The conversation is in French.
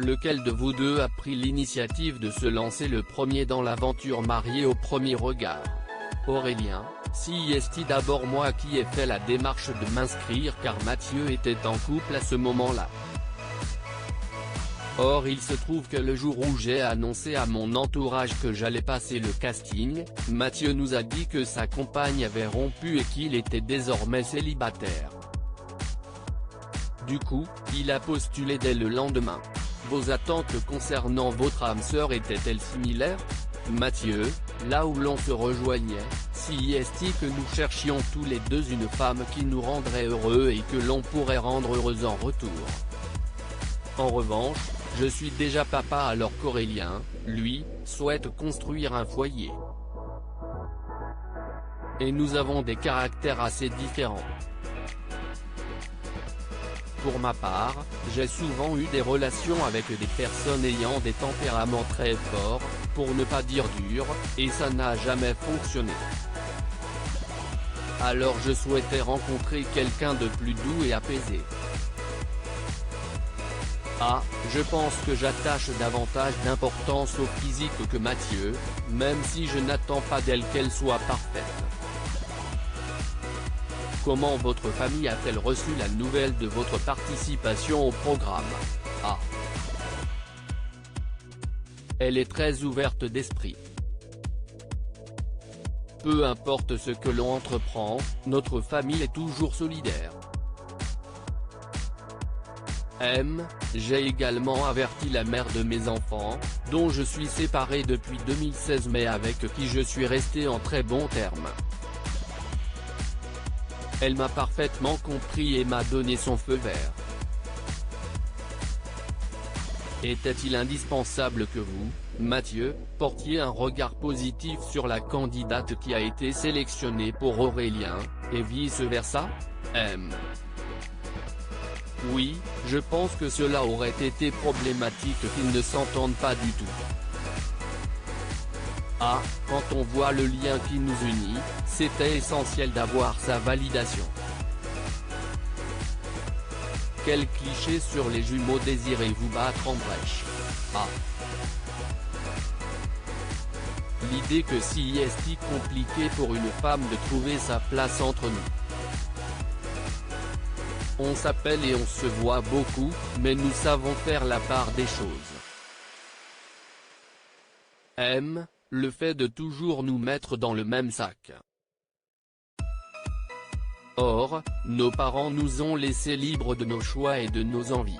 Lequel de vous deux a pris l'initiative de se lancer le premier dans l'aventure mariée au premier regard? Aurélien: si est d'abord moi qui ai fait la démarche de m'inscrire car Mathieu était en couple à ce moment-là. Or il se trouve que le jour où j'ai annoncé à mon entourage que j'allais passer le casting, Mathieu nous a dit que sa compagne avait rompu et qu'il était désormais célibataire. Du coup, il a postulé dès le lendemain. Vos attentes concernant votre âme sœur étaient-elles similaires? Mathieu: là où l'on se rejoignait, si est que nous cherchions tous les deux une femme qui nous rendrait heureux et que l'on pourrait rendre heureuse en retour. En revanche, je suis déjà papa alors qu'Aurélien, lui, souhaite construire un foyer. Et nous avons des caractères assez différents. Pour ma part, j'ai souvent eu des relations avec des personnes ayant des tempéraments très forts, pour ne pas dire durs, et ça n'a jamais fonctionné. Alors je souhaitais rencontrer quelqu'un de plus doux et apaisé. Ah, je pense que j'attache davantage d'importance au physique que Mathieu, même si je n'attends pas d'elle qu'elle soit parfaite. Comment votre famille a-t-elle reçu la nouvelle de votre participation au programme? Ah. Elle est très ouverte d'esprit. Peu importe ce que l'on entreprend, notre famille est toujours solidaire. J'ai également averti la mère de mes enfants, dont je suis séparé depuis 2016 mais avec qui je suis resté en très bons termes. Elle m'a parfaitement compris et m'a donné son feu vert. Était-il indispensable que vous, Mathieu, portiez un regard positif sur la candidate qui a été sélectionnée pour Aurélien, et vice-versa? Oui, je pense que cela aurait été problématique qu'ils ne s'entendent pas du tout. Ah, quand on voit le lien qui nous unit, c'était essentiel d'avoir sa validation. Quel cliché sur les jumeaux, désirez-vous battre en brèche? Ah. L'idée que si est compliqué pour une femme de trouver sa place entre nous. On s'appelle et on se voit beaucoup, mais nous savons faire la part des choses. Le fait de toujours nous mettre dans le même sac. Or, nos parents nous ont laissé libres de nos choix et de nos envies.